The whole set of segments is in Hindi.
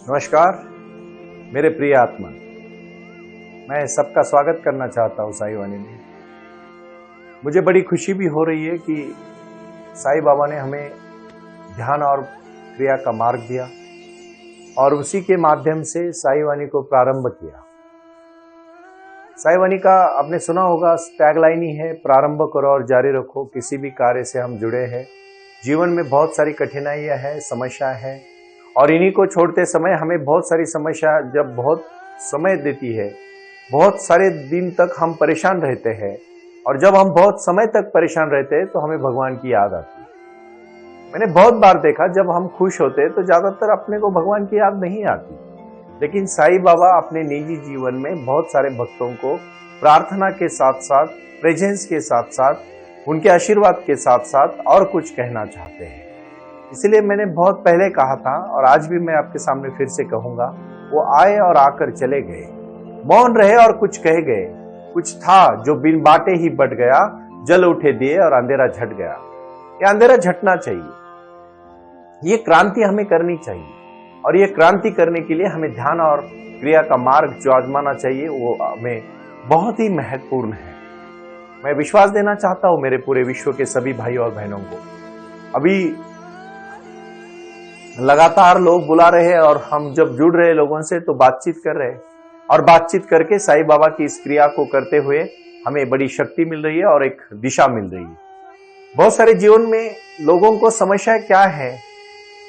नमस्कार मेरे प्रिय आत्मा। मैं सबका स्वागत करना चाहता हूँ साईं वाणी में। मुझे बड़ी खुशी भी हो रही है कि साईं बाबा ने हमें ध्यान और क्रिया का मार्ग दिया और उसी के माध्यम से साईं वाणी को प्रारंभ किया। साईं वाणी का आपने सुना होगा, टैगलाइन ही है, प्रारंभ करो और जारी रखो। किसी भी कार्य से हम जुड़े हैं, जीवन में बहुत सारी कठिनाइयां हैं, समस्या है, और इन्हीं को छोड़ते समय हमें बहुत सारी समस्या जब बहुत समय देती है, बहुत सारे दिन तक हम परेशान रहते हैं, और जब हम बहुत समय तक परेशान रहते हैं तो हमें भगवान की याद आती है। मैंने बहुत बार देखा, जब हम खुश होते हैं तो ज्यादातर अपने को भगवान की याद नहीं आती, लेकिन साईं बाबा अपने निजी जीवन में बहुत सारे भक्तों को प्रार्थना के साथ साथ, प्रेजेंस के साथ साथ, उनके आशीर्वाद के साथ साथ और कुछ कहना चाहते हैं। इसलिए मैंने बहुत पहले कहा था और आज भी मैं आपके सामने फिर से कहूंगा, वो आए और आकर चले गए, मौन रहे और कुछ कह गए। कुछ था जो बिन बाटे ही बट गया, जल उठे दिए और अंधेरा झट गया। ये अंधेरा झटना चाहिए, ये क्रांति हमें करनी चाहिए, और ये क्रांति करने के लिए हमें ध्यान और क्रिया का मार्ग जो आजमाना चाहिए वो हमें बहुत ही महत्वपूर्ण है। मैं विश्वास देना चाहता हूं मेरे पूरे विश्व के सभी भाई और बहनों को। अभी लगातार लोग बुला रहे हैं और हम जब जुड़ रहे लोगों से तो बातचीत कर रहे हैं, और बातचीत करके साईं बाबा की इस क्रिया को करते हुए हमें बड़ी शक्ति मिल रही है और एक दिशा मिल रही है। बहुत सारे जीवन में लोगों को समस्या क्या है,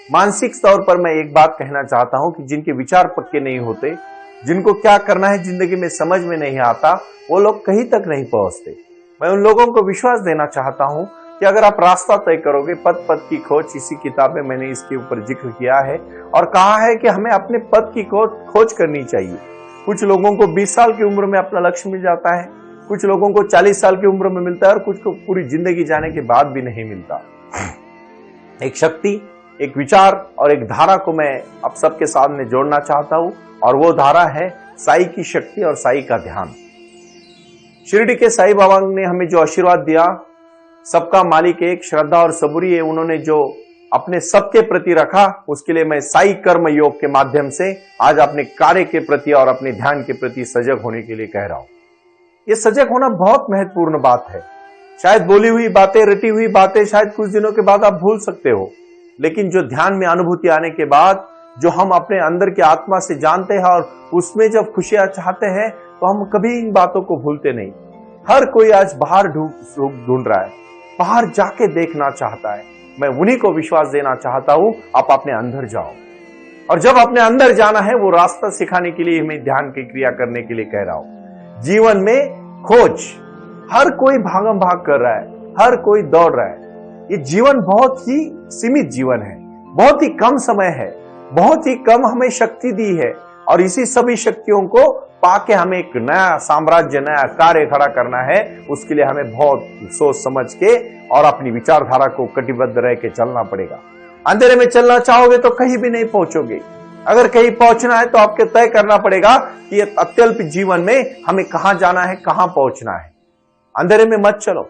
मानसिक तौर पर मैं एक बात कहना चाहता हूं कि जिनके विचार पक्के नहीं होते, जिनको क्या करना है जिंदगी में समझ में नहीं आता, वो लोग कहीं तक नहीं पहुंचते। मैं उन लोगों को विश्वास देना चाहता हूं कि अगर आप रास्ता तय करोगे, पद पद की खोज, इसी किताब में मैंने इसके ऊपर जिक्र किया है और कहा है कि हमें अपने पद की खोज करनी चाहिए। कुछ लोगों को 20 साल की उम्र में अपना लक्ष्य मिल जाता है, कुछ लोगों को 40 साल की उम्र में मिलता है, और कुछ को पूरी जिंदगी जाने के बाद भी नहीं मिलता। एक शक्ति, एक विचार और एक धारा को मैं आप सबके सामने जोड़ना चाहता हूं, और वो धारा है साईं की शक्ति और साईं का ध्यान। शिरडी के साईं बाबा ने हमें जो आशीर्वाद दिया, सबका मालिक एक, श्रद्धा और सबूरी है, उन्होंने जो अपने सबके प्रति रखा, उसके लिए मैं साईं कर्म योग के माध्यम से आज अपने कार्य के प्रति और अपने ध्यान के प्रति सजग होने के लिए कह रहा हूं। ये सजग होना बहुत महत्वपूर्ण बात है। शायद बोली हुई बातें, रटी हुई बातें शायद कुछ दिनों के बाद आप भूल सकते हो, लेकिन जो ध्यान में अनुभूति आने के बाद, जो हम अपने अंदर की आत्मा से जानते हैं और उसमें जब खुशियां चाहते हैं, तो हम कभी इन बातों को भूलते नहीं। हर कोई आज बाहर ढूंढ रहा है, बाहर जाके देखना चाहता है। मैं उन्हीं को विश्वास देना चाहता हूं, आप अपने अंदर जाओ, और जब अपने अंदर जाना है, वो रास्ता सिखाने के लिए मैं ध्यान की क्रिया करने के लिए कह रहा हूं। जीवन में खोज, हर कोई भागम भाग कर रहा है, हर कोई दौड़ रहा है। ये जीवन बहुत ही सीमित जीवन है, बहुत ही कम समय है, बहुत ही कम हमें शक्ति दी है, और इसी सभी शक्तियों को पाके हमें एक नया साम्राज्य, नया कार्य खड़ा करना है। उसके लिए हमें बहुत सोच समझ के और अपनी विचारधारा को कटिबद्ध रह के चलना पड़ेगा। अंधेरे में चलना चाहोगे तो कहीं भी नहीं पहुंचोगे। अगर कहीं पहुंचना है तो आपके तय करना पड़ेगा कि ये अत्यल्प जीवन में हमें कहां जाना है, कहां पहुंचना है। अंधेरे में मत चलो।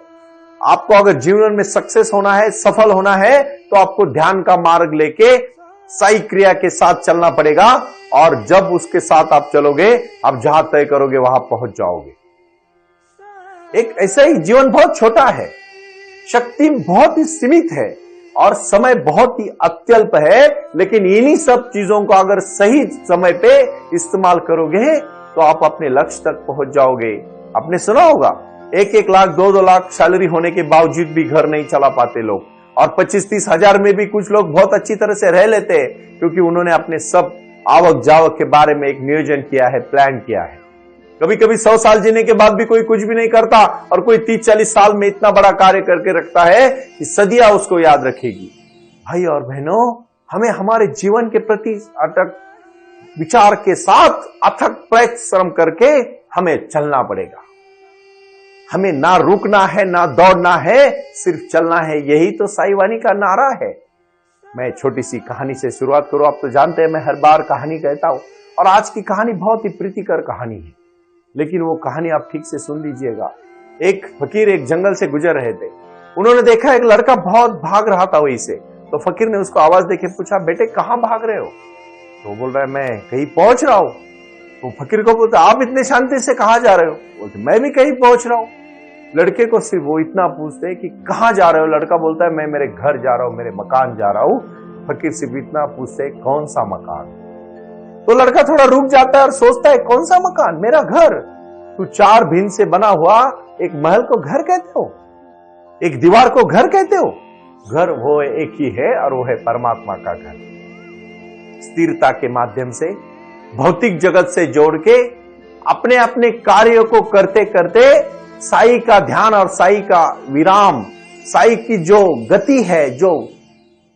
आपको अगर जीवन में सक्सेस होना है, सफल होना है, तो आपको ध्यान का मार्ग लेके साईं क्रिया के साथ चलना पड़ेगा, और जब उसके साथ आप चलोगे, आप जहां तय करोगे वहां पहुंच जाओगे। एक ऐसा ही जीवन बहुत छोटा है, शक्ति बहुत ही सीमित है, और समय बहुत ही अत्यल्प है, लेकिन इन्हीं सब चीजों को अगर सही समय पे इस्तेमाल करोगे तो आप अपने लक्ष्य तक पहुंच जाओगे। आपने सुना होगा, 1-1 लाख 2-2 लाख सैलरी होने के बावजूद भी घर नहीं चला पाते लोग, और 25-30 हजार में भी कुछ लोग बहुत अच्छी तरह से रह लेते हैं, क्योंकि उन्होंने अपने सब आवक जावक के बारे में एक नियोजन किया है, प्लान किया है। कभी कभी 100 साल जीने के बाद भी कोई कुछ भी नहीं करता, और कोई 30-40 साल में इतना बड़ा कार्य करके रखता है कि सदियां उसको याद रखेगी। भाई और बहनों, हमें हमारे जीवन के प्रति अटक विचार के साथ अथक परिश्रम करके हमें चलना पड़ेगा। हमें ना रुकना है, ना दौड़ना है, सिर्फ चलना है। यही तो साईं वाणी का नारा है। मैं छोटी सी कहानी से शुरुआत करूं। आप तो जानते हैं मैं हर बार कहानी कहता हूं, और आज की कहानी बहुत ही प्रीतिकर कहानी है, लेकिन वो कहानी आप ठीक से सुन लीजिएगा। एक फकीर एक जंगल से गुजर रहे थे। उन्होंने देखा एक लड़का बहुत भाग रहा था वहीं से, तो फकीर ने उसको आवाज देके पूछा, बेटे कहां भाग रहे हो? तो बोल रहा है मैं कहीं पहुंच रहा हूं। तो फकीर को बोलता आप इतने शांति से कहां जा रहे हो? बोलते मैं भी कहीं पहुंच रहा हूं। लड़के को सिर्फ वो इतना पूछते कि कहां जा रहे हो? लड़का बोलता है मैं मेरे घर जा रहा हूं, मेरे मकान जा रहा हूं। फकीर सिर्फ इतना पूछते कौन सा मकान? तो लड़का थोड़ा रुक जाता है और सोचता है कौन सा मकान? मेरा घर। तू 4 भिन्न से बना हुआ एक महल को घर कहते हो? एक दीवार को घर कहते हो? घर वो एक ही है और वो है परमात्मा का घर। स्थिरता के माध्यम से भौतिक जगत से जोड़ के अपने अपने कार्यों को करते करते साई का ध्यान और साई का विराम, साई की जो गति है, जो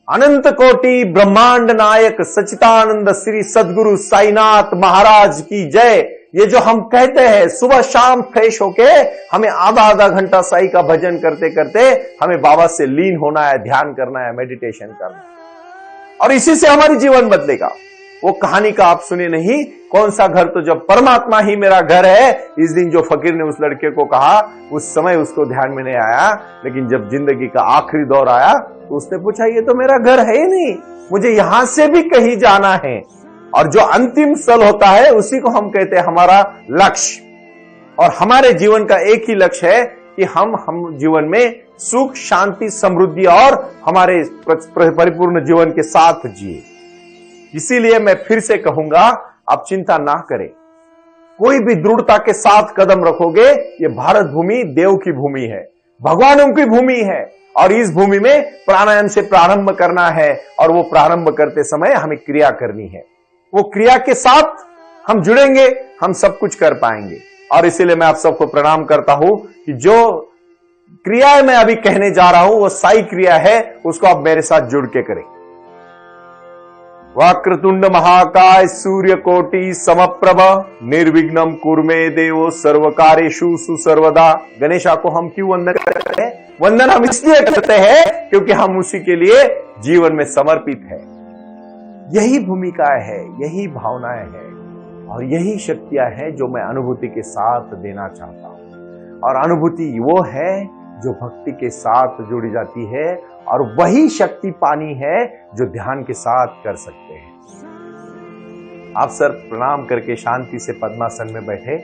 अनंत कोटि ब्रह्मांड नायक सच्चिदानंद श्री सदगुरु साईनाथ महाराज की जय। ये जो हम कहते हैं सुबह शाम फ्रेश होके हमें आधा घंटा साई का भजन करते करते हमें बाबा से लीन होना है, ध्यान करना है, मेडिटेशन करना है और इसी से हमारी जीवन बदलेगा। वो कहानी का आप सुने नहीं, कौन सा घर? तो जब परमात्मा ही मेरा घर है। इस दिन जो फकीर ने उस लड़के को कहा उस समय उसको ध्यान में नहीं आया, लेकिन जब जिंदगी का आखिरी दौर आया तो उसने पूछा ये तो मेरा घर है ही नहीं, मुझे यहां से भी कहीं जाना है। और जो अंतिम स्थल होता है उसी को हम कहते हैं हमारा लक्ष्य। और हमारे जीवन का एक ही लक्ष्य है कि हम जीवन में सुख शांति समृद्धि और हमारे परिपूर्ण जीवन के साथ जिए। इसीलिए मैं फिर से कहूंगा आप चिंता ना करें, कोई भी दृढ़ता के साथ कदम रखोगे। ये भारत भूमि देव की भूमि है, भगवानों की भूमि है और इस भूमि में प्राणायाम से प्रारंभ करना है और वो प्रारंभ करते समय हमें क्रिया करनी है। वो क्रिया के साथ हम जुड़ेंगे, हम सब कुछ कर पाएंगे। और इसीलिए मैं आप सबको प्रणाम करता हूं कि जो क्रिया मैं अभी कहने जा रहा हूं वो साई क्रिया है, उसको आप मेरे साथ जुड़ के करें। वक्रतुंड महाकाय सूर्य कोटि समप्रभ निर्विघ्नम कुर्मे देवो सर्वकार्येषु सुसर्वदा। गणेशा को हम क्यों वंदन करते हैं? वंदन हम इसलिए करते हैं क्योंकि हम उसी के लिए जीवन में समर्पित है। यही भूमिका है, यही भावनाएं हैं और यही शक्तियां हैं जो मैं अनुभूति के साथ देना चाहता हूं। और अनुभूति वो है जो भक्ति के साथ जुड़ी जाती है और वही शक्ति पानी है जो ध्यान के साथ कर सकते हैं। आप सर प्रणाम करके शांति से पद्मासन में बैठे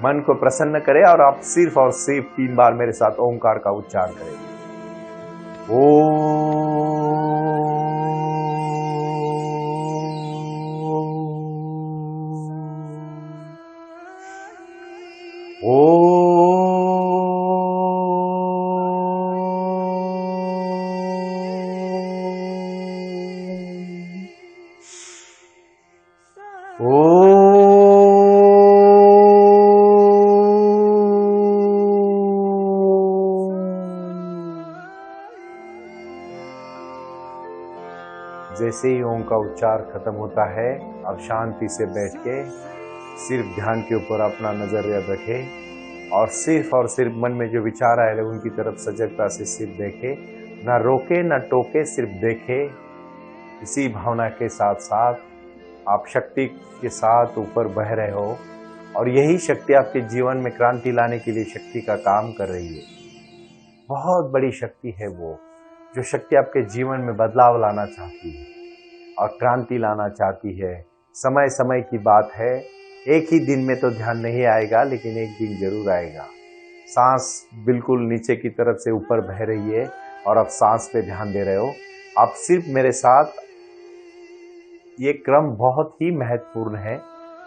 मन को प्रसन्न करें और आप सिर्फ और सिर्फ 3 बार मेरे साथ ओंकार का उच्चारण करें। जैसे ही ओम का उच्चार खत्म होता है अब शांति से बैठ के सिर्फ ध्यान के ऊपर अपना नजरिया रखे और सिर्फ मन में जो विचार आए उनकी तरफ सजगता से सिर्फ देखे, ना रोके ना टोके, सिर्फ देखे। इसी भावना के साथ साथ आप शक्ति के साथ ऊपर बह रहे हो और यही शक्ति आपके जीवन में क्रांति लाने के लिए शक्ति का काम कर रही है। बहुत बड़ी शक्ति है वो, जो शक्ति आपके जीवन में बदलाव लाना चाहती है और क्रांति लाना चाहती है। समय समय की बात है, एक ही दिन में तो ध्यान नहीं आएगा, लेकिन एक दिन जरूर आएगा। सांस बिल्कुल नीचे की तरफ से ऊपर बह रही है और आप सांस पे ध्यान दे रहे हो। आप सिर्फ मेरे साथ, ये क्रम बहुत ही महत्वपूर्ण है,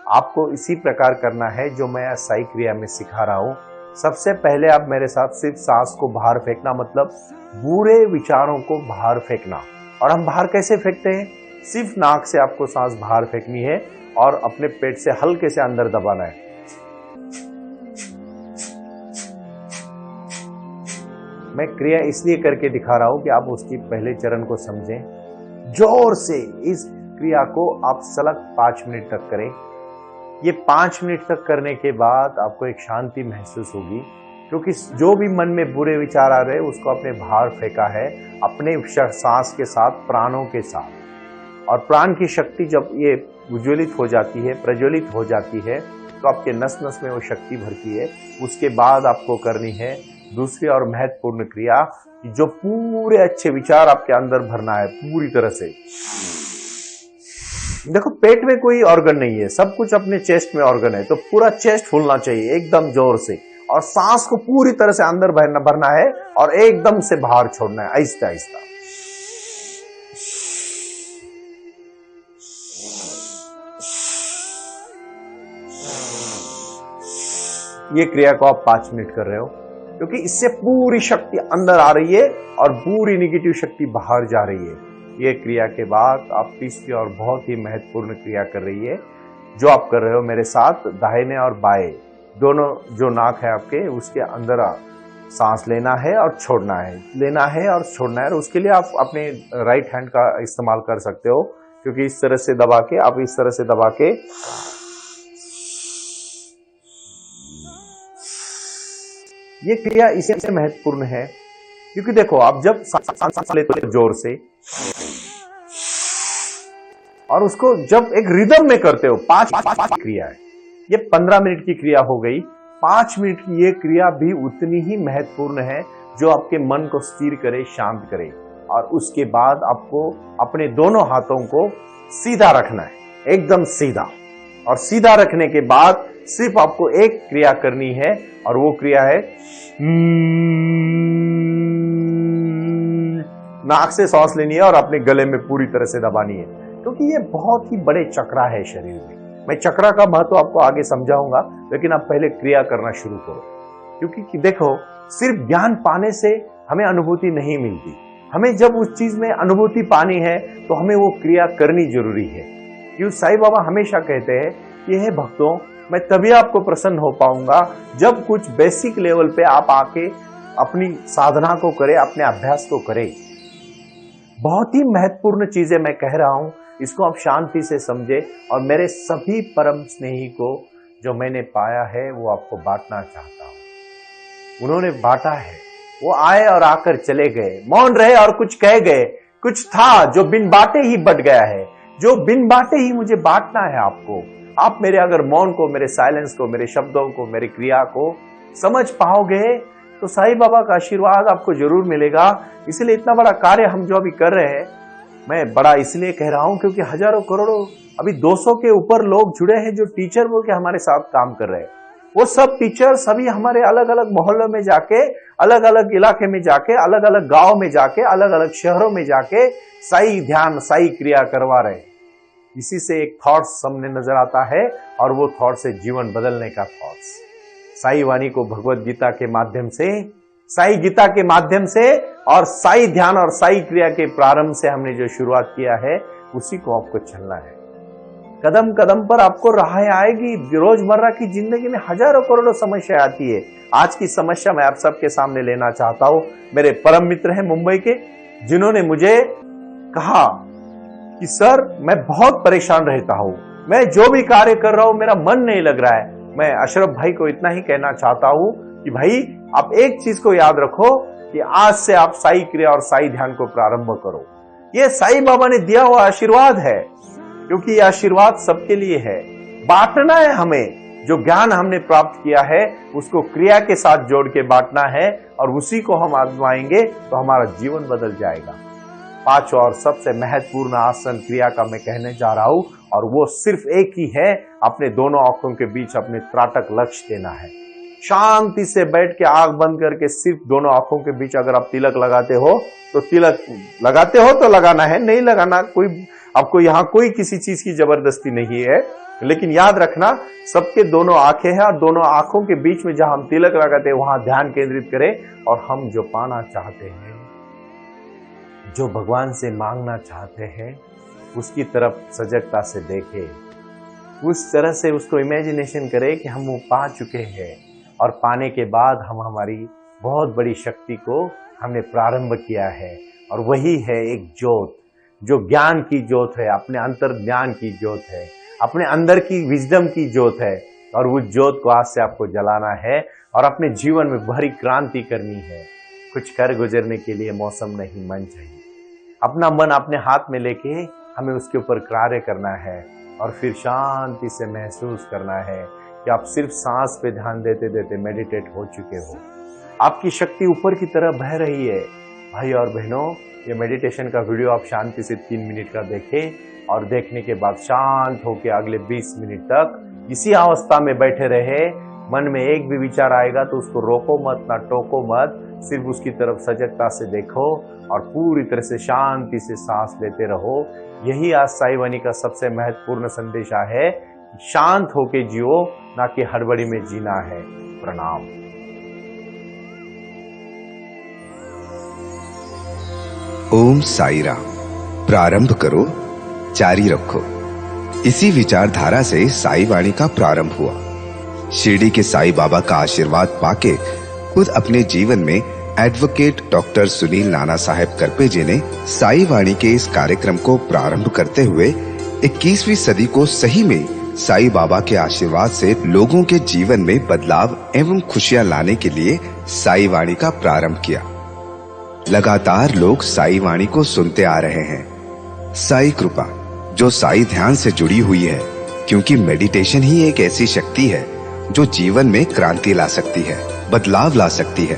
आपको इसी प्रकार करना है जो मैं साई क्रिया में सिखा रहा हूँ। सबसे पहले आप मेरे साथ सिर्फ सांस को बाहर फेंकना, मतलब बुरे विचारों को बाहर फेंकना। और हम बाहर कैसे फेंकते हैं? सिर्फ नाक से आपको सांस बाहर फेंकनी है और अपने पेट से हल्के से अंदर दबाना है। मैं क्रिया इसलिए करके दिखा रहा हूं कि आप उसकी पहले चरण को समझें। जोर से इस क्रिया को आप सलग 5 मिनट तक करें। ये 5 मिनट तक करने के बाद आपको एक शांति महसूस होगी, क्योंकि जो भी मन में बुरे विचार आ रहे हैं उसको आपने बाहर फेंका है अपने सांस के साथ, प्राणों के साथ। और प्राण की शक्ति जब ये उज्ज्वलित हो जाती है, प्रज्वलित हो जाती है, तो आपके नस नस में वो शक्ति भरती है। उसके बाद आपको करनी है दूसरी और महत्वपूर्ण क्रिया, जो पूरे अच्छे विचार आपके अंदर भरना है पूरी तरह से। देखो पेट में कोई ऑर्गन नहीं है, सब कुछ अपने चेस्ट में ऑर्गन है, तो पूरा चेस्ट फूलना चाहिए एकदम जोर से, और सांस को पूरी तरह से अंदर भरना है और एकदम से बाहर छोड़ना है आहिस्ता आहिस्ता। ये क्रिया को आप 5 मिनट कर रहे हो, क्योंकि इससे पूरी शक्ति अंदर आ रही है और पूरी निगेटिव शक्ति बाहर जा रही है। ये क्रिया के बाद आप तीसरी और बहुत ही महत्वपूर्ण क्रिया कर रही है, जो आप कर रहे हो मेरे साथ, दाहिने और बाएं दोनों जो नाक है आपके, उसके अंदर सांस लेना है और छोड़ना है, लेना है और छोड़ना है। और उसके लिए आप अपने राइट हैंड का इस्तेमाल कर सकते हो, क्योंकि इस तरह से दबा के, आप इस तरह से दबा के ये क्रिया इससे महत्वपूर्ण है, क्योंकि देखो आप जब सांस लेते हो जोर से और उसको जब एक रिदम में करते हो, 5 क्रिया है, ये 15 मिनट की क्रिया हो गई। 5 मिनट की ये क्रिया भी उतनी ही महत्वपूर्ण है, जो आपके मन को स्थिर करे, शांत करे। और उसके बाद आपको अपने दोनों हाथों को सीधा रखना है, एकदम सीधा। और सीधा रखने के बाद सिर्फ आपको एक क्रिया करनी है, और वो क्रिया है नाक से सांस लेनी है और अपने गले में पूरी तरह से दबानी है, क्योंकि ये बहुत ही बड़े चक्रा है शरीर में। मैं चक्रा का महत्व आपको आगे समझाऊंगा, लेकिन आप पहले क्रिया करना शुरू करो। क्योंकि देखो, सिर्फ ज्ञान पाने से हमें अनुभूति नहीं मिलती, हमें जब उस चीज में अनुभूति पानी है तो हमें वो क्रिया करनी जरूरी है। क्यों साईं बाबा हमेशा कहते हैं कि हे भक्तों, मैं तभी आपको प्रसन्न हो पाऊंगा जब कुछ बेसिक लेवल पे आप आके अपनी साधना को करें, अपने अभ्यास को करें। बहुत ही महत्वपूर्ण चीजें मैं कह रहा हूं, इसको आप शांति से समझे, और मेरे सभी परम स्नेही को जो मैंने पाया है वो आपको बांटना चाहता हूं। उन्होंने बांटा है, वो आए और आकर चले गए, मौन रहे और कुछ कह गए। कुछ था जो बिन बांटे ही बट गया है, जो बिन बांटे ही मुझे बांटना है आपको। आप मेरे अगर मौन को, मेरे साइलेंस को, मेरे शब्दों को, मेरी क्रिया को समझ पाओगे तो साईं बाबा का आशीर्वाद आपको जरूर मिलेगा। इसलिए इतना बड़ा कार्य हम जो अभी कर रहे हैं, मैं बड़ा इसलिए कह रहा हूं क्योंकि हजारों करोड़ों, अभी 200 के ऊपर लोग जुड़े हैं जो टीचर बोल के हमारे साथ काम कर रहे हैं। वो सब टीचर सभी हमारे अलग अलग मोहल्लों में जाके, अलग अलग इलाके में जाके, अलग अलग गांव में जाके, अलग अलग शहरों में जाके साई ध्यान, साई क्रिया करवा रहे हैं। इसी से एक थॉट्स सामने नजर आता है, और वो थॉट्स से जीवन बदलने का थॉट्स। साई वाणी को भगवत गीता के माध्यम से, साई गीता के माध्यम से और साई ध्यान और साई क्रिया के प्रारंभ से हमने जो शुरुआत किया है, उसी को आपको चलना है। कदम कदम पर आपको राहें आएगी। रोजमर्रा की जिंदगी में हजारों करोड़ों समस्या आती है। आज की समस्या मैं आप सबके सामने लेना चाहता हूं। मेरे परम मित्र हैं मुंबई के, जिन्होंने मुझे कहा कि सर मैं बहुत परेशान रहता हूं, मैं जो भी कार्य कर रहा हूं मेरा मन नहीं लग रहा है। मैं अशरफ भाई को इतना ही कहना चाहता हूं कि भाई आप एक चीज को याद रखो कि आज से आप साई क्रिया और साई ध्यान को प्रारंभ करो। ये साईं बाबा ने दिया हुआ आशीर्वाद है, क्योंकि ये आशीर्वाद सबके लिए है। बांटना है हमें, जो ज्ञान हमने प्राप्त किया है उसको क्रिया के साथ जोड़ के बांटना है, और उसी को हम आजमाएंगे तो हमारा जीवन बदल जाएगा। 5 और सबसे महत्वपूर्ण आसन क्रिया का मैं कहने जा रहा हूं, और वो सिर्फ एक ही है, अपने दोनों आंखों के बीच अपने त्राटक लक्ष्य देना है। शांति से बैठ के आंख बंद करके सिर्फ दोनों आंखों के बीच अगर आप तिलक लगाते हो तो तिलक लगाते हो तो लगाना है, नहीं लगाना कोई, आपको यहाँ कोई किसी चीज की जबरदस्ती नहीं है। लेकिन याद रखना, सबके दोनों आंखें हैं, और दोनों आंखों के बीच में जहां हम तिलक लगाते हैं वहां ध्यान केंद्रित करें, और हम जो पाना चाहते हैं, जो भगवान से मांगना चाहते हैं, उसकी तरफ सजगता से देखें। उस तरह से उसको इमेजिनेशन करें कि हम वो पा चुके हैं, और पाने के बाद हम हमारी बहुत बड़ी शक्ति को हमने प्रारंभ किया है। और वही है एक ज्योत, जो ज्ञान की ज्योत है, अपने अंतर ज्ञान की ज्योत है, अपने अंदर की विजडम की ज्योत है। और उस ज्योत को आज से आपको जलाना है और अपने जीवन में बड़ी क्रांति करनी है। कुछ कर गुजरने के लिए मौसम नहीं, मन चाहिए। अपना मन अपने हाथ में लेके हमें उसके ऊपर कार्य करना है, और फिर शांति से महसूस करना है कि आप सिर्फ सांस पे ध्यान देते देते मेडिटेट हो चुके हो। आपकी शक्ति ऊपर की तरफ बह रही है। भाई और बहनों, ये मेडिटेशन का वीडियो आप शांति से 3 मिनट का देखें और देखने के बाद शांत होकर अगले 20 मिनट तक इसी अवस्था में बैठे रहे। मन में एक भी विचार आएगा तो उसको रोको मत, ना टोको मत, सिर्फ उसकी तरफ सजगता से देखो और पूरी तरह से शांति से सांस लेते रहो। यही आज साई वाणी का सबसे महत्वपूर्ण संदेशा है, शांत होके जियो, ना कि हड़बड़ी में जीना है। प्रणाम। ओम साई राम। प्रारंभ करो, जारी रखो। इसी विचारधारा से साई वाणी का प्रारंभ हुआ। शिरडी के साई बाबा का आशीर्वाद पाके खुद अपने जीवन में एडवोकेट डॉक्टर सुनील नाना साहेब करपे जी ने साई वाणी के इस कार्यक्रम को प्रारंभ करते हुए 21वीं सदी को सही में साई बाबा के आशीर्वाद से लोगों के जीवन में बदलाव एवं खुशियां लाने के लिए साई वाणी का प्रारंभ किया। लगातार लोग साई वाणी को सुनते आ रहे हैं। साई कृपा जो साई ध्यान से जुड़ी हुई है, क्योंकि मेडिटेशन ही एक ऐसी शक्ति है जो जीवन में क्रांति ला सकती है, बदलाव ला सकती है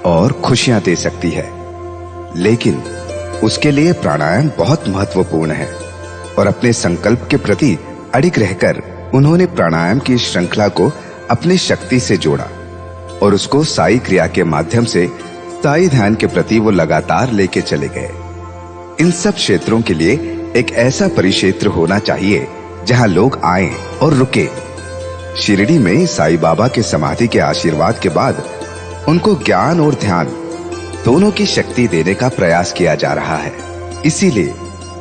और खुशियां दे सकती है। लेकिन उसके लिए प्राणायाम बहुत महत्वपूर्ण है और अपने संकल्प के प्रति अडिग रहकर उन्होंने प्राणायाम की श्रृंखला को अपनी शक्ति से जोड़ा और उसको साई क्रिया के माध्यम से साई ध्यान के प्रति वो लगातार लेके चले गए। इन सब क्षेत्रों के लिए एक ऐसा परिक्षेत्र होना चाहिए जहां लोग आए और रुके। शिरडी में साई बाबा के समाधि के आशीर्वाद के बाद उनको ज्ञान और ध्यान दोनों की शक्ति देने का प्रयास किया जा रहा है। इसीलिए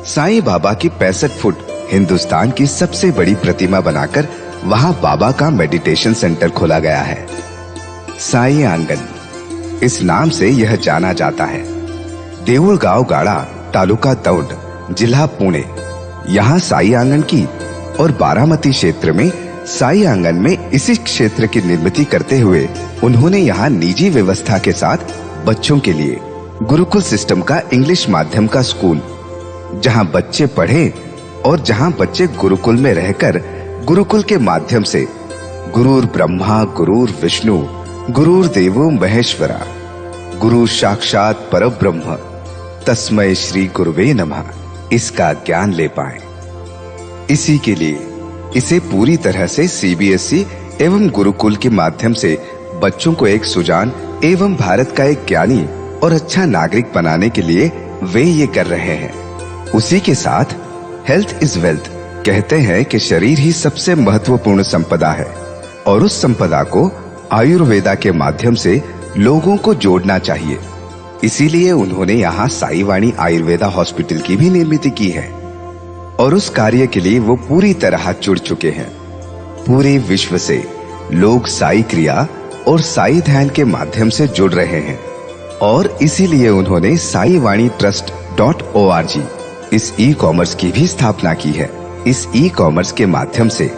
साई बाबा की 65 फुट हिंदुस्तान की सबसे बड़ी प्रतिमा बनाकर वहां बाबा का मेडिटेशन सेंटर खोला गया है। साई आंगन इस नाम से यह जाना जाता है। देऊळगाव गाड़ा, तालुका दौंड, जिला पुणे, यहाँ साई आंगन की और बारामती क्षेत्र में साई आंगन में इसी क्षेत्र की निर्मित करते हुए उन्होंने यहाँ निजी व्यवस्था के साथ बच्चों के लिए गुरुकुल सिस्टम का इंग्लिश माध्यम का स्कूल, जहाँ बच्चे पढ़े और जहाँ बच्चे गुरुकुल में रहकर गुरुकुल के माध्यम से गुरुर ब्रह्मा गुरुर विष्णु गुरुर देवो महेश्वरा गुरु साक्षात परब्रह्म तस्मै श्री गुरुवे नमः इसका ज्ञान ले पाए। इसी के लिए इसे पूरी तरह से सीबीएसई एवं गुरुकुल के माध्यम से बच्चों को एक सुजान एवं भारत का एक ज्ञानी और अच्छा नागरिक बनाने के लिए वे ये कर रहे हैं। उसी के साथ हेल्थ इज वेल्थ कहते हैं कि शरीर ही सबसे महत्वपूर्ण संपदा है और उस संपदा को आयुर्वेदा के माध्यम से लोगों को जोड़ना चाहिए। इसीलिए उन्होंने यहाँ साई वाणी आयुर्वेदा हॉस्पिटल की भी निर्मित की है और उस कार्य के लिए वो पूरी तरह जुड़ चुके हैं। पूरे विश्व से लोग साई क्रिया और साई ध्यान के माध्यम से जुड़ रहे हैं और इसीलिए उन्होंने साई वाणी trust.org इस ई कॉमर्स की भी स्थापना की है। इस ई कॉमर्स के माध्यम से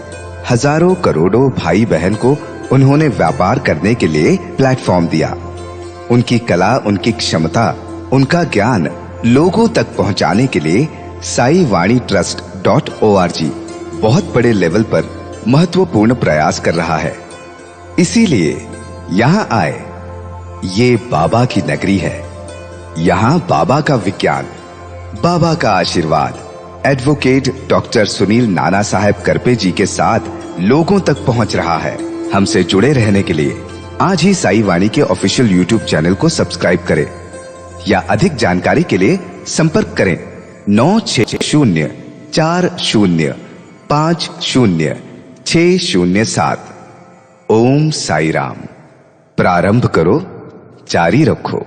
हजारों करोड़ों भाई बहन को उन्होंने व्यापार करने के लिए प्लेटफॉर्म दिया। उनकी कला, उनकी क्षमता, उनका ज्ञान लोगों तक पहुंचाने के लिए साई वाणी trust.org बहुत बड़े लेवल पर महत्वपूर्ण प्रयास कर रहा है। इसीलिए यहाँ आए। ये बाबा की नगरी है। यहाँ बाबा का विज्ञान, बाबा का आशीर्वाद एडवोकेट डॉक्टर सुनील नाना साहेब करपे जी के साथ लोगों तक पहुंच रहा है। हमसे जुड़े रहने के लिए आज ही साई वाणी के ऑफिशियल यूट्यूब चैनल को सब्सक्राइब करें या अधिक जानकारी के लिए संपर्क करें 9604050607। ओम साई राम। प्रारंभ करो, जारी रखो।